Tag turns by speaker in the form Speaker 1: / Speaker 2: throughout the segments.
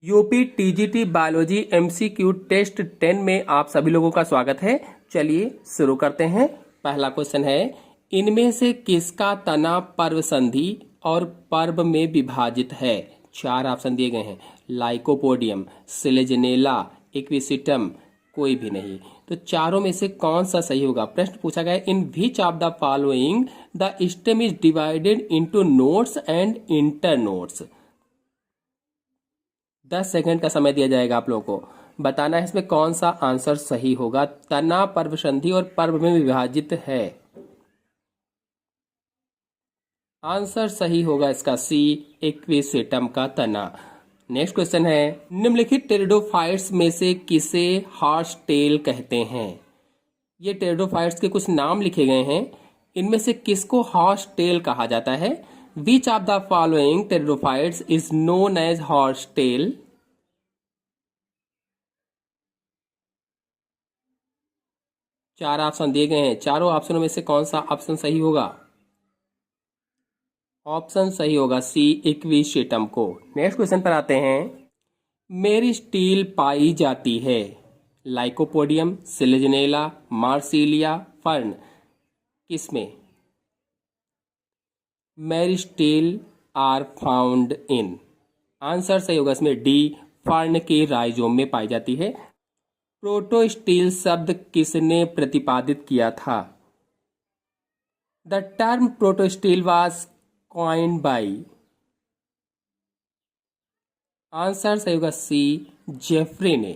Speaker 1: UP TGT biology MCQ test 10 में आप सभी लोगों का स्वागत है। चलिए शुरू करते हैं। पहला क्वेश्चन है, इनमें से किसका तना पर्व संधि और पर्व में विभाजित है? चार ऑप्शन दिए गए हैं, लाइकोपोडियम, सिलेजनेला, इक्विसिटम, कोई भी नहीं। तो चारों में से कौन सा सही होगा? प्रश्न पूछा गया, in which of the following the stem is divided into nodes and internodes. 10 second का समय दिया जाएगा आप लोगों को बताना है इसमें कौन सा आंसर सही होगा। तना पर्व संधि और पर्व में विभाजित है। आंसर सही होगा इसका सी, इक्विसेटम का तना। नेक्स्ट क्वेश्चन है, निम्नलिखित टेरिडोफाइट्स में से किसे हॉर्स टेल कहते हैं? ये टेरिडोफाइट्स के कुछ नाम लिखे गए हैं, इनमें से किसको हॉर्स टेल कहा जाता है? Which of the following pteridophytes is known as horse tail? चार ऑप्शन दिए गए हैं, चारों ऑप्शनों में से कौन सा ऑप्शन सही होगा? ऑप्शन सही होगा सी, इक्विसेटम को। नेक्स्ट क्वेश्चन पर आते हैं, मेरिस्टील पाई जाती है लाइकोपोडियम, सिलेजनेला, मार्सिलिया, फर्न, किसमें? मेरिस्टील आर फाउंड इन। आंसर सही होगा इसमें डी, फर्न के राइजोम में पाई जाती है। प्रोटोस्टील शब्द किसने प्रतिपादित किया था? The term protostele was coined by. Answer सही होगा सी, जेफरी ने।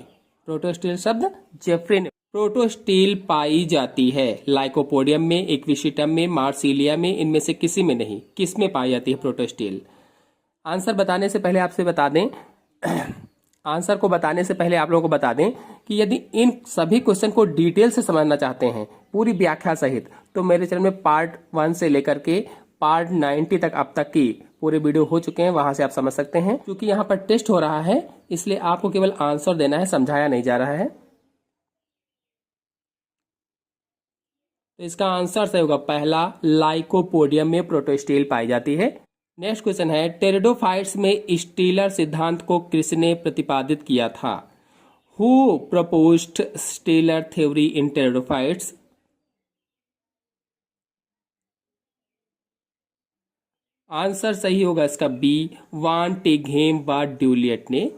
Speaker 1: प्रोटोस्टील शब्द जेफरी ने। प्रोटोस्टील पाई जाती है लाइकोपोडियम में, इक्विसिटम में, मार्सिलिया में, इनमें से किसी में नहीं। किस में पाई जाती है प्रोटोस्टील? आंसर बताने से पहले आपसे बता दें आंसर को बताने से पहले आप लोगों को बता दें कि यदि इन सभी क्वेश्चन को डिटेल से समझना चाहते हैं पूरी व्याख्या सहित, तो मेरे चैनल में पार्ट 1 से लेकर के पार्ट 90 तक अब तक की पूरे वीडियो हो चुके हैं, वहां से आप समझ सकते हैं। क्योंकि यहाँ पर टेस्ट हो रहा है इसलिए आपको केवल आंसर देना है, समझाया नहीं जा रहा है। तो इसका आंसर सही होगा पहला, लाइकोपोडियम में प्रोटोस्टील पाई जाती है। नेक्स्ट क्वेश्चन है, टेरिडोफाइट्स में स्टीलर सिद्धांत को किसने प्रतिपादित किया था? Who proposed stealer theory in pteridophytes? Answer सही होगा इसका बी, वान टेघेम व ड्यूलियट ने।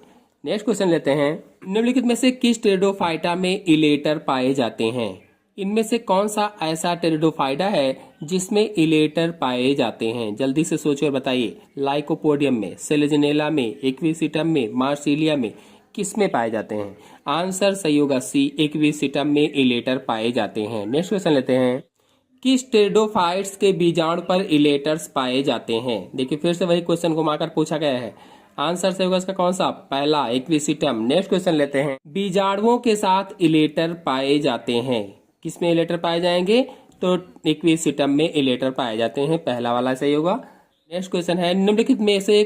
Speaker 1: नेक्स्ट क्वेश्चन लेते हैं, निम्नलिखित में से किस टेरिडोफाइटा में इलेटर पाए जाते हैं? इनमें से कौन सा ऐसा टेरिडोफाइटा है जिसमें इलेटर पाए जाते हैं? जल्दी से सोचिए और बताइए। लाइकोपोडियम में, सेलेजनेला में, इक्विसिटम में, मार्सिलिया में, किस में पाए जाते हैं? आंसर सही होगा सी, इक्विसिटम में इलेटर पाए जाते हैं। नेक्स्ट क्वेश्चन लेते हैं, किस टेरिडोफाइट्स के बीजाणु पर इलेटर्स पाए जाते हैं? देखिए फिर से वही क्वेश्चन घुमाकर पूछा गया है। आंसर सही होगा इसका कौन सा? पहला, इक्विसिटम। नेक्स्ट क्वेश्चन लेते हैं, बीजाणुओं के साथ इलेटर पाए जाते हैं, किसमें इलेटर पाए जाएंगे? तो इक्विसिटम में इलेटर पाए जाते हैं, पहला वाला सही होगा। नेक्स्ट क्वेश्चन है, निम्नलिखित में से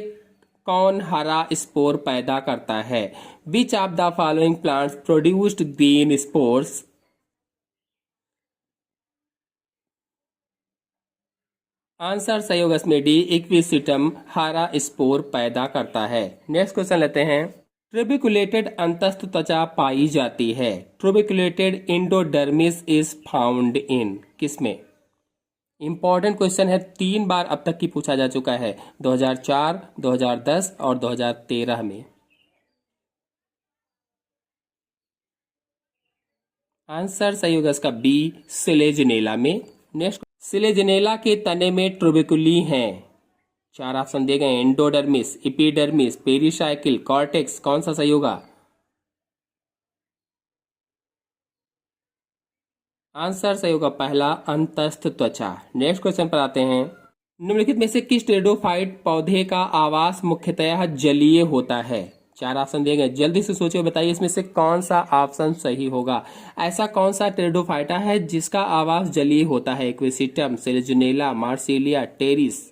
Speaker 1: कौन हरा स्पोर पैदा करता है? Which of the following plants produced green spores? Answer सही होगा इसमें डी, इक्विसिटम हरा स्पोर पैदा करता है। नेक्स्ट क्वेश्चन लेते हैं, ट्यूबिकुलेटेड अंतस्थ त्वचा पाई जाती है। ट्यूबिकुलेटेड इंडोडर्मिस इज फाउंड इन, किसमें? इंपॉर्टेंट क्वेश्चन है, 3 बार अब तक की पूछा जा चुका है, 2004, 2010 और 2013 में। आंसर सही होगा इसका बी, सिलेजनेला में। नेक्स्ट, सिलेजनेला के तने में ट्यूबिकुली हैं। चार ऑप्शन दिए गए हैं, एंडोडर्मिस, एपिडर्मिस, पेरिसाइकिल, कॉर्टेक्स, कौन सा सही होगा? आंसर सही होगा पहला, अंतस्थ त्वचा। नेक्स्ट क्वेश्चन पर आते हैं, निम्नलिखित में से किस टेरिडोफाइट पौधे का आवास मुख्यतः जलीय होता है? चार ऑप्शन दिए गए, जल्दी से सोचिए बताइए इसमें से कौन सा ऑप्शन सही होगा। ऐसा कौन सा टेरिडोफाइटा है जिसका आवास जलीय होता है? Equisetum, Selaginella, Marsilea, Pteris.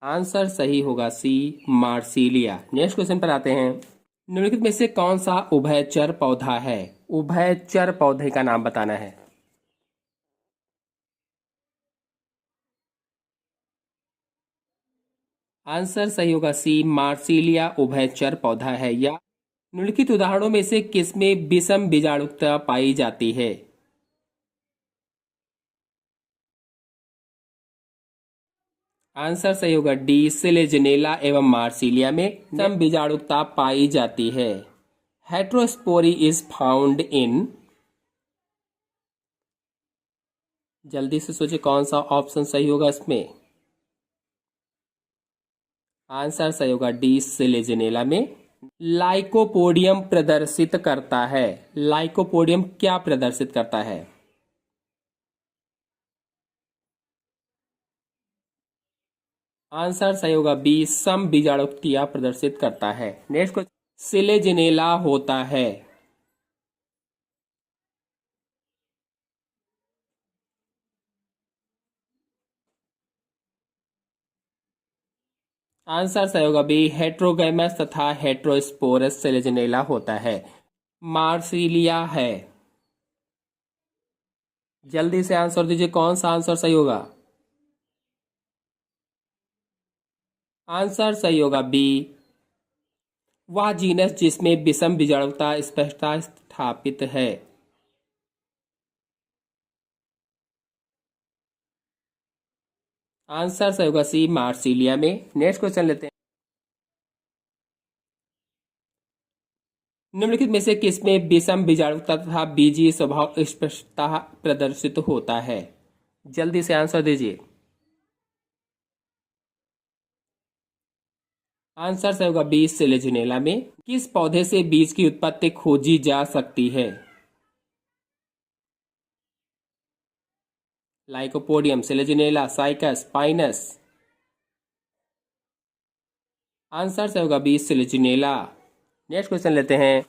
Speaker 1: Answer सही होगा सी, मार्सिलिया। नेक्स्ट क्वेश्चन पर आते हैं, निम्नलिखित में से कौन सा उभयचर पौधा है? उभयचर पौधे का नाम बताना है। आंसर सही होगा सी, मार्सिलिया उभयचर पौधा है। या निम्नलिखित उदाहरणों में से किसमें विषम बीजाणुता पाई जाती है? आंसर सही होगा डी, सिलेजनेला एवं मार्सिलिया में विषम बीजाणुता पाई जाती है। हेट्रोस्पोरी इज फाउंड इन, जल्दी से सोचिए कौन सा ऑप्शन सही होगा इसमें। आंसर सही होगा डी, सिलेजनेला में। लाइकोपोडियम प्रदर्शित करता है। लाइकोपोडियम क्या प्रदर्शित करता है? आंसर सही होगा बी, सम बीजाणुक्रिया प्रदर्शित करता है। नेक्स्ट क्वेश्चन, सिलेजनेला होता है। आंसर सही होगा बी, हेट्रोगैमस तथा हेट्रोस्पोरस सिलेजनेला होता है। मार्सिलिया है। जल्दी से आंसर दीजिए कौन सा आंसर सही होगा। आंसर सही होगा बी, वह जीनस जिसमें विषम बीजाणुता स्पष्टता स्थापित है। आंसर सही होगा सी, मार्सिलिया में। नेक्स्ट क्वेश्चन लेते हैं, निम्नलिखित में से किसमें विषम बीजाणुता तथा बीजीय स्वभाव स्पष्टता प्रदर्शित होता है? जल्दी से आंसर दीजिए। आंसर सही होगा बी, सिलेजनेला में। किस पौधे से बीज की उत्पत्ति खोजी जा सकती है? Lycopodium, Selaginella, Cycas, Pinus. Answer सही होगा बी, सिलेजनेला। नेक्स्ट क्वेश्चन लेते हैं,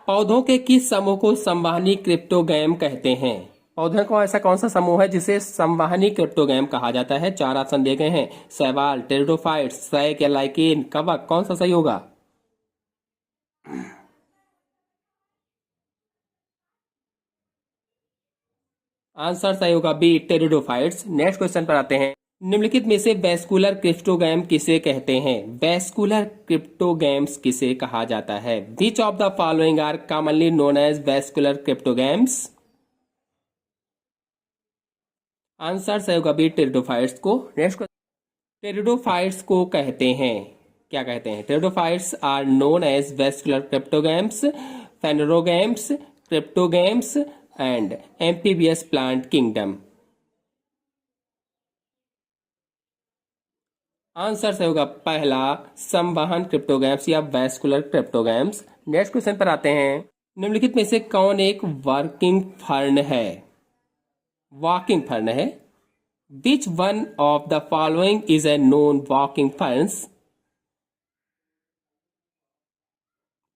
Speaker 1: पौधों के किस समूह को संवहनी क्रिप्टोगैम कहते हैं? पौधों का ऐसा कौन सा समूह है जिसे संवहनी क्रिप्टोगैम कहा जाता है? चार ऑप्शन दिए गए हैं, शैवाल, टेरिडोफाइट्स, सैक या लाइकेन, कवक। कौन सा सही होगा? आंसर सही होगा बी, टेरिडोफाइट्स। नेक्स्ट क्वेश्चन पर आते हैं, निम्नलिखित में से वेस्कुलर क्रिप्टोगैम किसे कहते हैं? वेस्कुलर क्रिप्टोगैम्स किसे कहा जाता है? Which of the following are commonly known as vascular cryptogams? Answer सही होगा बी, टेरिडोफाइट्स को। नेक्स्ट, टेरिडोफाइट्स को कहते हैं, क्या कहते हैं? Pteridophytes are known as vascular cryptogams, phanerogams, cryptogams and amphibious plant kingdom. Answer सही होगा पहला, संवहन क्रिप्टोगैम्स या वेस्कुलर क्रिप्टोगैम्स। नेक्स्ट क्वेश्चन पर आते हैं, निम्नलिखित में से कौन एक वर्किंग फर्न है? वॉकिंग फर्न है। Which one of the following is A known walking ferns?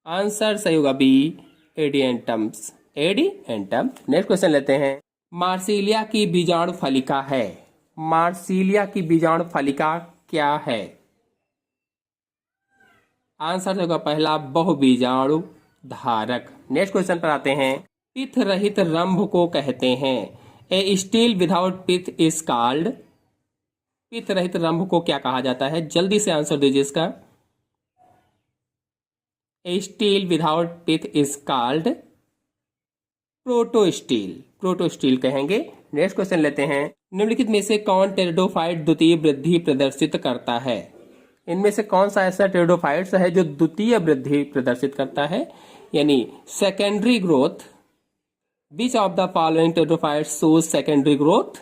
Speaker 1: Answer सही होगा बी, एडिएंटम्स, एडिएंटम। नेक्स्ट क्वेश्चन लेते हैं, मार्सिलिया की बीजाणु फलिका है। मार्सिलिया की बीजाणु फलिका क्या है? आंसर होगा पहला, बहुबीजाणु धारक। नेक्स्ट क्वेश्चन पर आते हैं, पिथ रहित रंभ को कहते हैं। A stele without pith is called. Pith रहित रंभ को क्या कहा जाता है? जल्दी से आंसर दीजिए इसका। A stele without pith is called protostele. Protostele कहेंगे। नेक्स्ट क्वेश्चन लेते हैं, निम्नलिखित में से कौन टेरिडोफाइट द्वितीय वृद्धि प्रदर्शित करता है? इनमें से कौन सा ऐसा टेरिडोफाइट्स है जो द्वितीय वृद्धि प्रदर्शित करता है, यानी secondary growth? Which of the following pteridophytes shows secondary growth?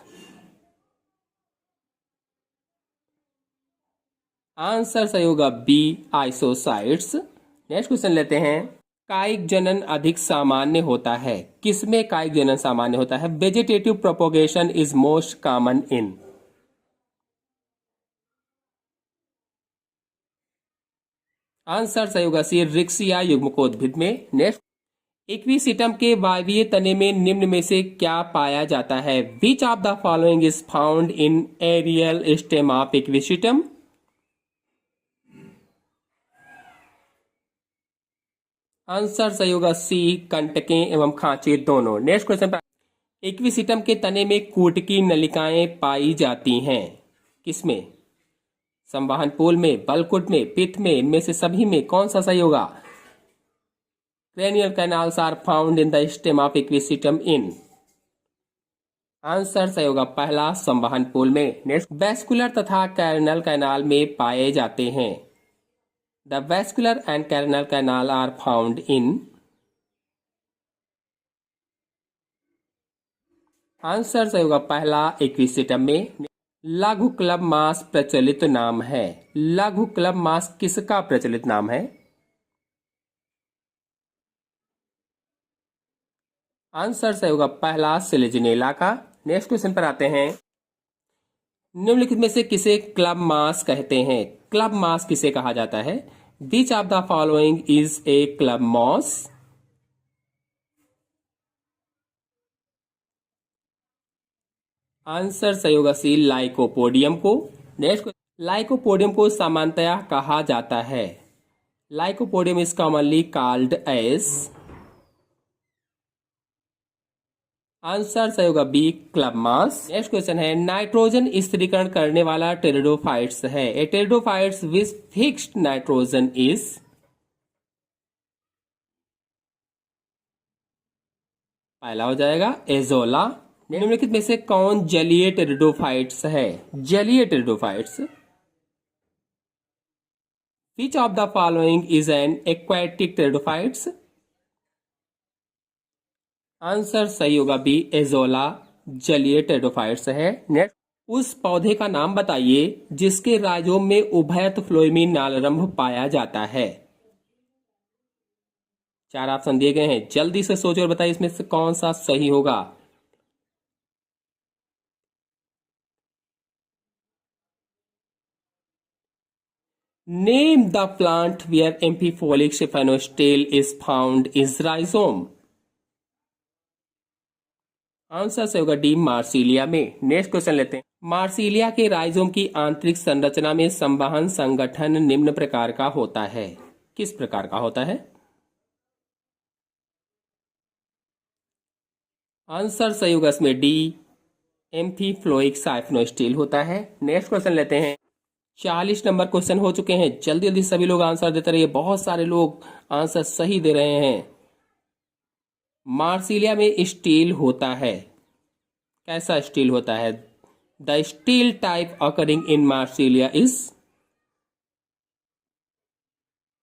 Speaker 1: Answer सही होगा बी, आइसोसाइट्स। नेक्स्ट क्वेश्चन लेते हैं, कायिक जनन अधिक सामान्य होता है। किसमें कायिक जनन सामान्य होता है? Vegetative propagation is most common in. Answer सही होगा सी, रिक्सिया युग्मकोद्भिद में। नेक्स्ट, इक्विसिटम के वायवीय तने में निम्न में से क्या पाया जाता है? Which of the following is found in aerial stem of equisetum? Answer सही होगा सी, कंटकें एवं खांचे दोनों। नेक्स्ट क्वेश्चन पर, इक्विसिटम के तने में कूटकी नलिकाएं पाई जाती हैं। किसमें? संवहन पोल में, बलकुट में, पित्त में, इनमें से सभी में कौन सा सही होगा? Carinal canals are found in the stem of equisetum in. Answer सही होगा पहला, संवहन पोल में। नेक्स्ट, वैस्कुलर तथा कैरनल कैनाल में पाए जाते हैं। The vascular and carinal canal are found in. Answer सही होगा पहला, इक्विसिटम में। लघु क्लब मास प्रचलित नाम है। लघु क्लब मास किसका प्रचलित नाम है? आंसर सही होगा पहला, सिलेजिनेला का। नेक्स्ट क्वेश्चन पर आते हैं। निम्नलिखित में से किसे क्लब मास कहते हैं? क्लब मास किसे कहा जाता है? Which of the following is a club moss? Answer सही होगा सी, लाइकोपोडियम को। नेक्स्ट, लाइकोपोडियम को सामान्यतया कहा जाता है। Lycopodium is commonly called as. Answer सही होगा B, club moss. Next question है, नाइट्रोजन स्थिरीकरण करने वाला टेरिडोफाइट्स है। A pteridophytes with fixed nitrogen is. पहला हो जाएगा एजोला। निम्नलिखित में से कौन जलीय टेरिडोफाइट्स है? जलीय pteridophytes. Which of the following is an aquatic pteridophytes? Answer सही होगा बी, एजोला जलीय टेरिडोफाइट्स है। नेक्स्ट, उस पौधे का नाम बताइए जिसके राइजोम में उभयत फ्लोएमी नालरंभ पाया जाता है। चार ऑप्शन दिए गए हैं, जल्दी से सोचो और बताइए इसमें से कौन सा सही होगा। Name the plant where amphiphloic siphonostele is found is rhizome. Answer से होगा डी, मार्सिलिया में। नेक्स्ट क्वेश्चन लेते हैं। मार्सिलिया के राइजोम की आंतरिक संरचना में संवहन संगठन निम्न प्रकार का होता है। किस प्रकार का होता है? आंसर सही होगा इसमें डी, एम्फीफ्लोइक साइफिनोस्टील होता है। नेक्स्ट क्वेश्चन लेते हैं। 40 नंबर क्वेश्चन हो चुके हैं। जल्दी जल्दी सभी लोग आंसर देते रहिए, बहुत सारे लोग आंसर सही दे रहे हैं। मार्सिलिया में स्टील होता है। कैसा स्टील होता है? The steel type occurring in Marsilea is.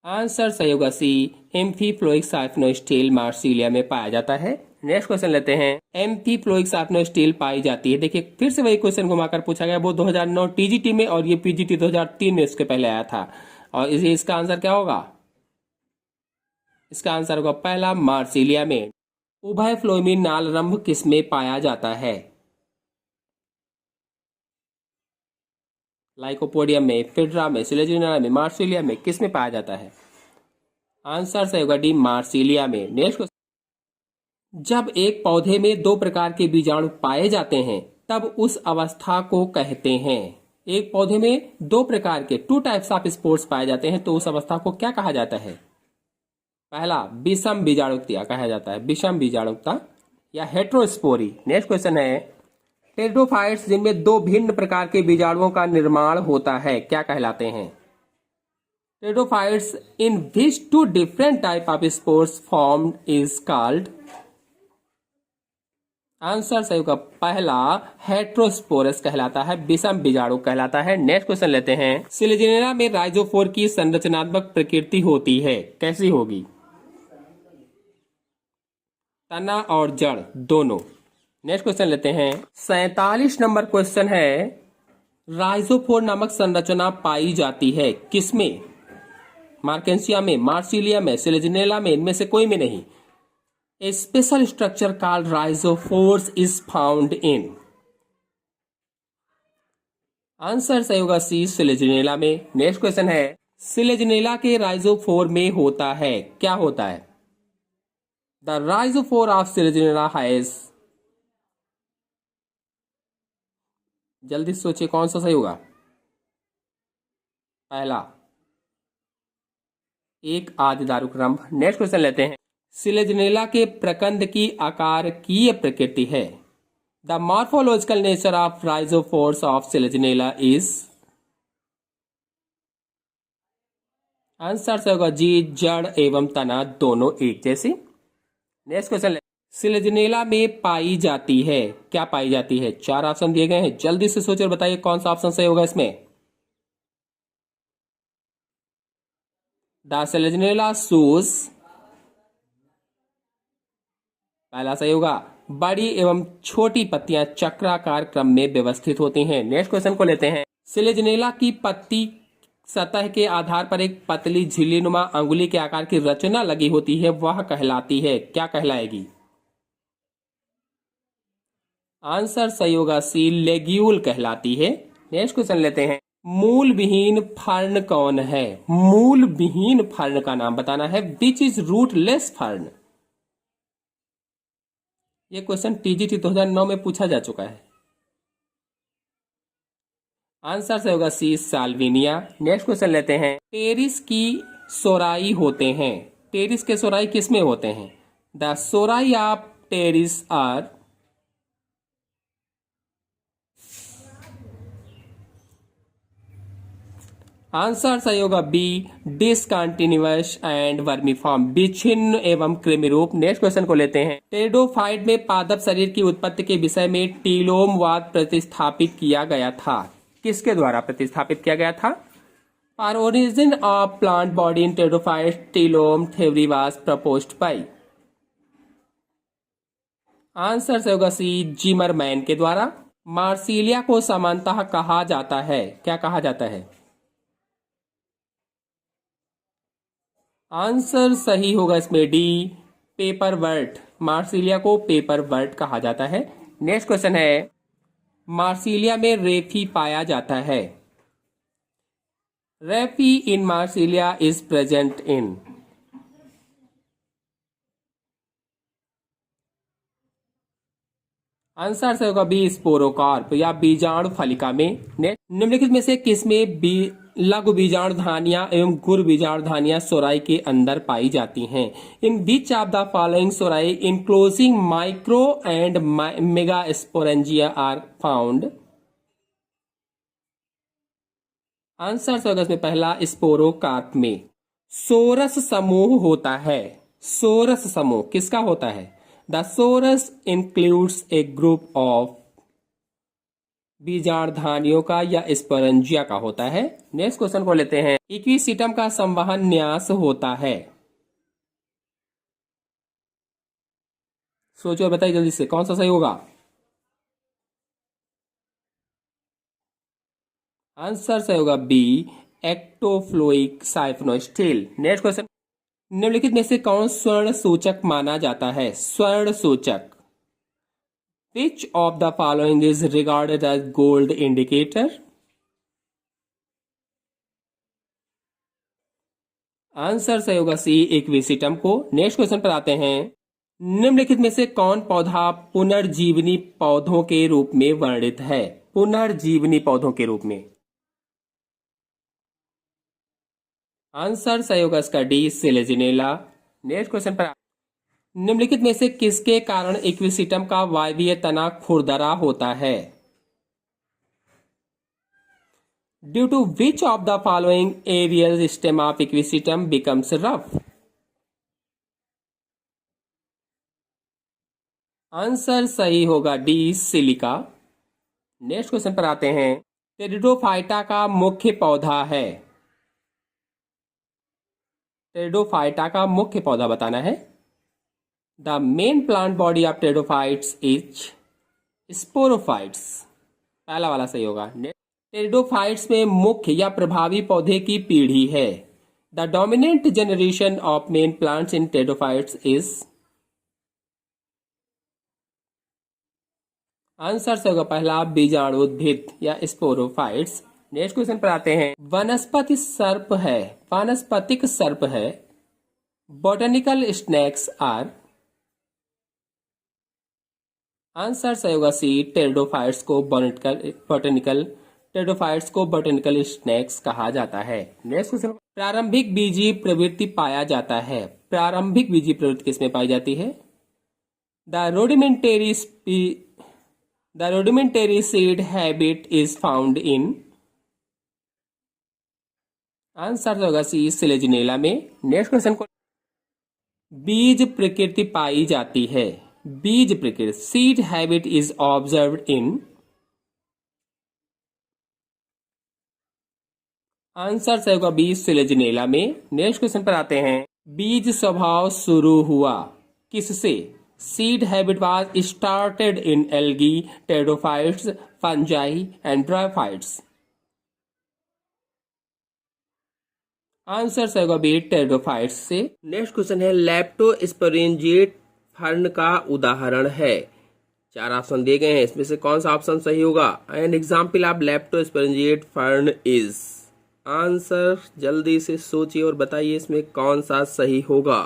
Speaker 1: Answer सही होगा सी, एम्फीफ्लोइक साइफिनोस्टील मार्सिलिया में पाया जाता है। नेक्स्ट क्वेश्चन लेते हैं। एम्फीफ्लोइक साइफिनोस्टील पाई जाती है। देखिए फिर से वही क्वेश्चन घुमाकर पूछा गया, वो 2009 टीजीटी में और ये पीजीटी 2003 में इसके पहले आया था। और इसका आंसर क्या होगा? इसका आंसर होगा पहला, मार्सिलिया में। उभय फ्लोएमी नालरंभ किसमें पाया जाता है? लाइकोपोडियम में, फिड्रा में, सिलेजिनेला में, मार्सिलिया में, किसमें पाया जाता है? आंसर सही होगा डी, मार्सिलिया में। नेक्स्ट, जब एक पौधे में दो प्रकार के बीजाणु पाए जाते हैं तब उस अवस्था को कहते हैं। एक पौधे में दो प्रकार के, 2 टाइप्स ऑफ स्पोर्स पाए जाते हैं, तो उस अवस्था को क्या कहा जाता है? पहला, विषम बीजाणुकता कहा जाता है, विषम बीजाणुकता या हेट्रोस्पोरी। नेक्स्ट क्वेश्चन है, टेरिडोफाइट्स जिनमें दो भिन्न प्रकार के बीजाणुओं का निर्माण होता है क्या कहलाते हैं? Pteridophytes in which 2 different type of spores formed is called. Answer सही होगा पहला, हेट्रोस्पोरस कहलाता है, विषम बीजाणु कहलाता है। नेक्स्ट क्वेश्चन लेते हैं। सिलेजिनेला में राइजोफोर की संरचनात्मक प्रकृति होती है, कैसी होगी? तना और जड़ दोनों। नेक्स्ट क्वेश्चन लेते हैं। 47 नंबर क्वेश्चन है, राइजोफोर नामक संरचना पाई जाती है किसमें? मार्केंसिया में, मार्सिलिया में, सिलेजिनेला में, इनमें से कोई में नहीं। A special structure called rhizophores is found in। Answer सही होगा सी, सिलेजिनेला में। नेक्स्ट क्वेश्चन है, सिलेजिनेला के राइजोफोर में होता है क्या होता है? The rhizophore of Selaginella has. जल्दी सोचिए कौन सा सही होगा? पहला, एक आदिदारुक रंभ। नेक्स्ट क्वेश्चन लेते हैं। सिलेजिनेला के प्रकंद की आकारकीय प्रकृति है। The morphological nature of rhizophores of Selaginella is. Answer से होगा जी, जड़ एवं तना दोनों एक जैसे। नेक्स्ट क्वेश्चन, सिलेजनेला में पाई जाती है, क्या पाई जाती है? चार ऑप्शन दिए गए हैं, जल्दी से सोचिए और बताइए कौन सा ऑप्शन सही होगा इसमें। द सिलेजनेला शूज पहला सही होगा। बड़ी एवं छोटी पत्तियां चक्राकार क्रम में व्यवस्थित होती हैं। नेक्स्ट क्वेश्चन को लेते हैं, सिलेजनेला की पत्ती सतह के आधार पर एक पतली झिल्लीनुमा अंगुली के आकार की रचना लगी होती है, वह कहलाती है, क्या कहलाएगी? आंसर सही होगा सी, लेग्यूल कहलाती है। नेक्स्ट क्वेश्चन लेते हैं, मूल विहीन फर्न कौन है? मूल विहीन फर्न का नाम बताना है। Which is rootless fern? ये क्वेश्चन टीजीटी 2009 में पूछा जा चुका है। आंसर से होगा सी, साल्विनिया। नेक्स्ट क्वेश्चन लेते हैं, टेरिस की सोराई होते हैं, टेरिस के सोराई किसमें होते हैं? The sori of pteris are, answer सही होगा बी, डिसकंटिन्यूअस एंड वर्मीफॉर्म, विच्छिन्न एवं कृमि रूप। नेक्स्ट क्वेश्चन को लेते हैं, टेरिडोफाइट में पादप शरीर की उत्पत्ति के विषय में टीलोमवाद प्रतिस्थापित किया गया था, किसके द्वारा प्रतिस्थापित किया गया था? For origin of plant body in pteridophyte telome theory was proposed by, answer से होगा सी, जिमरमैन के द्वारा। मार्सिलिया को सामान्यतः कहा जाता है, क्या कहा जाता है? आंसर सही होगा इसमें डी, पेपरवर्ट। मार्सिलिया को पेपरवर्ट कहा जाता है। नेक्स्ट क्वेश्चन है, मार्सिलिया में रेफी पाया जाता है। Raphe in Marsilea is present in, answer से होगा बी, स्पोरोकार्प या बीजाणु फलिका में। निम्नलिखित में से किसमें लघु बीजाणु धानियां एवं गुर बीजाणु धानियां सोराई के अंदर पाई जाती हैं? In which of the following sori enclosing micro and mega sporangia are found? Answer से होगा इसमें पहला, स्पोरोकार्प में। सोरस समूह होता है, सोरस समूह किसका होता है? The sorus includes a group of बीजाणुधानियों का या स्पोरेंजिया का होता है। नेक्स्ट क्वेश्चन को लेते हैं, इक्विसिटम का संवहन न्यास होता है। सोचो और बताइए जल्दी से कौन सा सही होगा। आंसर सही होगा बी, एक्टोफ्लोइक साइफोनोस्टिल। नेक्स्ट क्वेश्चन, निम्नलिखित में से कौन स्वर्ण सूचक माना जाता है? स्वर्ण सूचक, Which of the following is regarded as gold indicator? Answer सही होगा सी, इक्विसिटम को। नेक्स्ट क्वेश्चन पर आते हैं, निम्नलिखित में से कौन पौधा पुनर्जीवनी पौधों के रूप में वर्णित है? पुनर्जीवनी पौधों के रूप में, आंसर सही होगा इसका डी, सिलेजिनेला। नेक्स्ट क्वेश्चन पर, निम्नलिखित में से किसके कारण इक्विसिटम का वायवीय तना खुरदरा होता है? Due to which of the following aerial stem of equisetum becomes rough? Answer सही होगा डी, सिलिका। नेक्स्ट क्वेश्चन पर आते हैं, टेरिडोफाइटा का मुख्य पौधा है, टेरिडोफाइटा का मुख्य पौधा बताना है। The main plant body of pteridophytes is sporophytes, पहला वाला सही होगा। टेरिडोफाइट्स में मुख्य या प्रभावी पौधे की पीढ़ी है। The dominant generation of main plants in pteridophytes is, answer से होगा पहला, बीजाणुद्भिद या स्पोरोफाइट्स। नेक्स्ट क्वेश्चन पर आते हैं, वनस्पति सर्प है, वानस्पतिक सर्प है। बॉटनिकल स्नेक्स आर, आंसर सही होगा सी, टेरिडोफाइट्स को बॉटनिकल टेरिडोफाइट्स को बॉटनिकल स्नेक्स कहा जाता है। नेक्स्ट क्वेश्चन, प्रारंभिक बीजी प्रवृत्ति पाया जाता है। प्रारंभिक बीजी प्रवृत्ति किसमें पाई जाती है? The rudimentary seed habit is found in, answer होगा सी, सिलेजिनेला में। नेक्स्ट क्वेश्चन को, बीज प्रकृति पाई जाती है। बीज प्रकृति, seed habit is observed in. Answer सही होगा बी, सिलेजिनेला में। नेक्स्ट क्वेश्चन पर आते हैं, बीज स्वभाव शुरू हुआ किससे? Seed habit was started in algae, pteridophytes, fungi and bryophytes. Answer सही होगा बी, टेरिडोफाइट्स से। नेक्स्ट क्वेश्चन है, लेप्टोस्पिरेंजिएट फर्न का उदाहरण है। चार ऑप्शन दिए गए हैं, इसमें से कौन सा ऑप्शन सही होगा? An example of leptosporangiate fern is. Answer जल्दी से सोचिए और बताइए इसमें कौन सा सही होगा।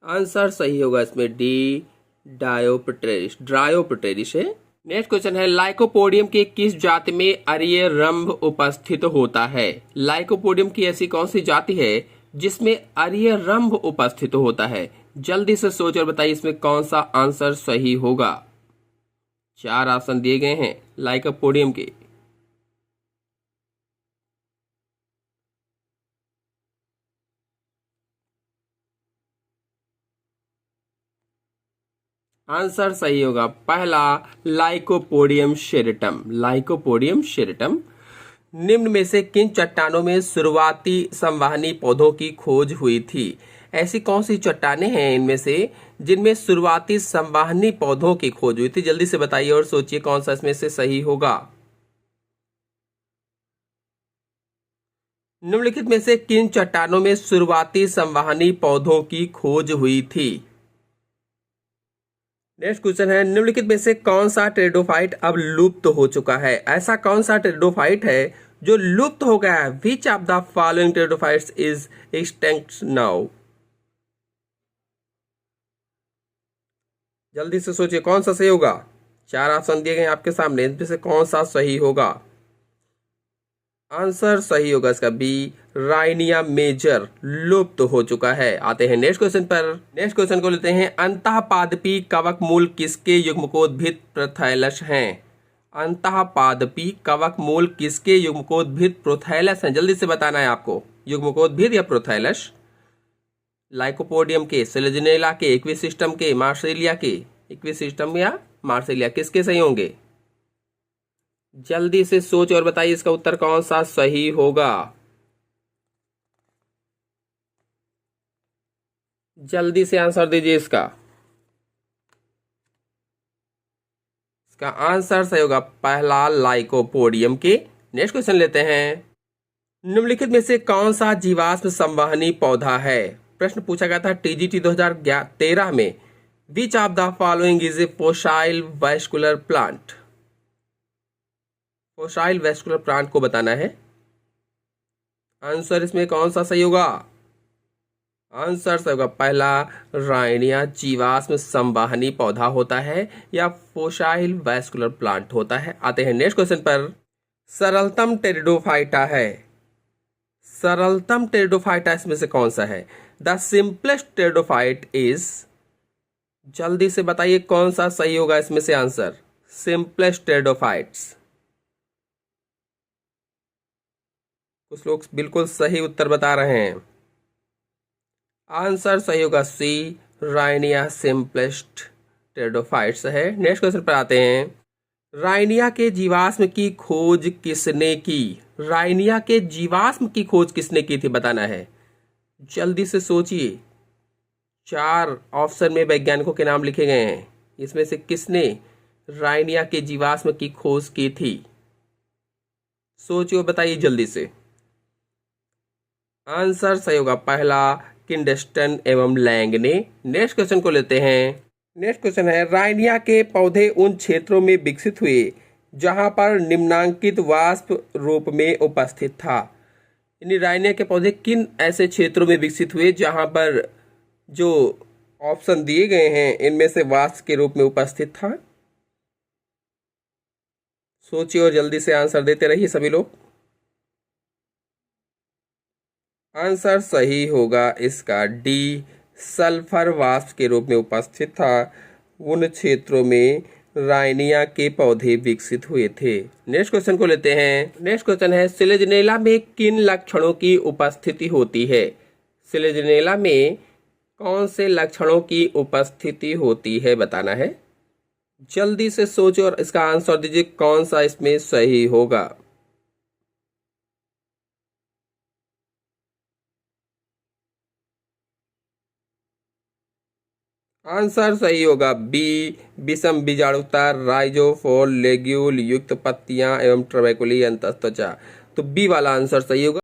Speaker 1: आंसर सही होगा इसमें डी, डायोप्टेरिस, ड्रायोप्टेरिस है। नेक्स्ट क्वेश्चन है, लाइकोपोडियम के किस जाति में अरीय रंभ उपस्थित होता है? लाइकोपोडियम की ऐसी कौन सी जाति है जिसमें अरीय रंभ उपस्थित होता है? जल्दी से सोच और बताइए इसमें कौन सा आंसर सही होगा। चार ऑप्शन दिए गए हैं लाइकोपोडियम के। आंसर सही होगा पहला, लाइकोपोडियम शेरेटम। लाइकोपोडियम शेरेटम। निम्न में से किन चट्टानों में शुरुआती संवहनी पौधों की खोज हुई थी? ऐसी कौन सी चट्टानें हैं इनमें से जिनमें शुरुआती संवहनी पौधों की खोज हुई थी? जल्दी से बताइए और सोचिए कौन सा इसमें से सही होगा। निम्नलिखित में से किन चट्टानों में शुरुआती संवहनी पौधों की खोज हुई थी? नेक्स्ट क्वेश्चन है, निम्नलिखित में से कौन सा टेरिडोफाइट अब लुप्त हो चुका है? ऐसा कौन सा टेरिडोफाइट है जो लुप्त हो गया है? Which of the following pteridophytes is extinct now? जल्दी से सोचिए कौन सा सही होगा। चार ऑप्शन दिए गए आपके सामने, इनमें से कौन सा सही होगा? आंसर सही होगा इसका बी, राइनिया मेजर लुप्त हो चुका है। आते हैं नेक्स्ट क्वेश्चन पर। नेक्स्ट क्वेश्चन को लेते हैं, अंतःपादपी कवक मूल किसके युग्मकोद्भिद प्रोथैलस हैं? अंतःपादपी कवक मूल किसके युग्मकोद्भिद प्रोथैलस हैं? जल्दी से बताना है आपको, युग्मकोद्भिद या प्रोथैलस। लाइकोपोडियम के, सिलेजिनेला के, एक्विस सिस्टम के, मार्सिलिया के। एक्विस सिस्टम या मार्सिलिया, किसके सही होंगे? जल्दी से सोच और बताइए इसका उत्तर कौन सा सही होगा। जल्दी से आंसर दीजिए इसका। इसका आंसर सही होगा पहला, लाइकोपोडियम के। नेक्स्ट क्वेश्चन लेते हैं, निम्नलिखित में से कौन सा जीवाश्म संवहनी पौधा है? प्रश्न पूछा गया था टीजीटी 2013 में। विच of the following is A fossil vascular plant? Fossil vascular plant को बताना है। आंसर इसमें कौन सा सही होगा? आंसर सही होगा पहला, राइनिया जीवाश्म संवहनी पौधा होता है या फोसाइल वैस्कुलर प्लांट होता है। आते हैं नेक्स्ट क्वेश्चन पर। सरलतम टेरिडोफाइटा है। सरलतम टेरिडोफाइटा इसमें से कौन सा है? The simplest pteridophyte is. जल्दी से बताइए कौन सा सही होगा इसमें से आंसर। Simplest pteridophytes. कुछ लोग बिल्कुल सही उत्तर बता रहे हैं। आंसर सही होगा सी, राइनिया सिंपलेस्ट टेरिडोफाइट्स है। नेक्स्ट क्वेश्चन पर आते हैं, राइनिया के जीवाश्म की खोज किसने की? राइनिया के जीवाश्म की खोज किसने की थी बताना है। जल्दी से सोचिए, चार ऑप्शन में वैज्ञानिकों के नाम लिखे गए हैं, इसमें से किसने राइनिया के जीवाश्म की खोज की थी? सोचिए बताइए जल्दी से। आंसर सही होगा पहला, किंडस्टन एवं लैंग ने। नेक्स्ट क्वेश्चन को लेते हैं। नेक्स्ट क्वेश्चन है, राइनिया के पौधे उन क्षेत्रों में विकसित हुए जहां पर निम्नांकित वाष्प रूप में उपस्थित था। यानी राइनिया के पौधे किन ऐसे क्षेत्रों में विकसित हुए जहां पर जो ऑप्शन दिए गए हैं इनमें से वाष्प के रूप में उपस्थित था? सोचिए और जल्दी से आंसर देते रहिए सभी लोग। आंसर सही होगा इसका डी, सल्फर वाष्प के रूप में उपस्थित था उन क्षेत्रों में राइनिया के पौधे विकसित हुए थे। नेक्स्ट क्वेश्चन को लेते हैं। नेक्स्ट क्वेश्चन है, सिलेजनेला में किन लक्षणों की उपस्थिति होती है? सिलेजनेला में कौन से लक्षणों की उपस्थिति होती है बताना है। जल्दी से सोचो और इसका आंसर दीजिए, कौन सा इसमें सही होगा। आंसर सही होगा बी, विषम बीजाणुता, राइजोफोल, लेग्यूल युक्त पत्तियां एवं ट्रबैकुली अंतःत्वचा। तो बी वाला आंसर सही होगा।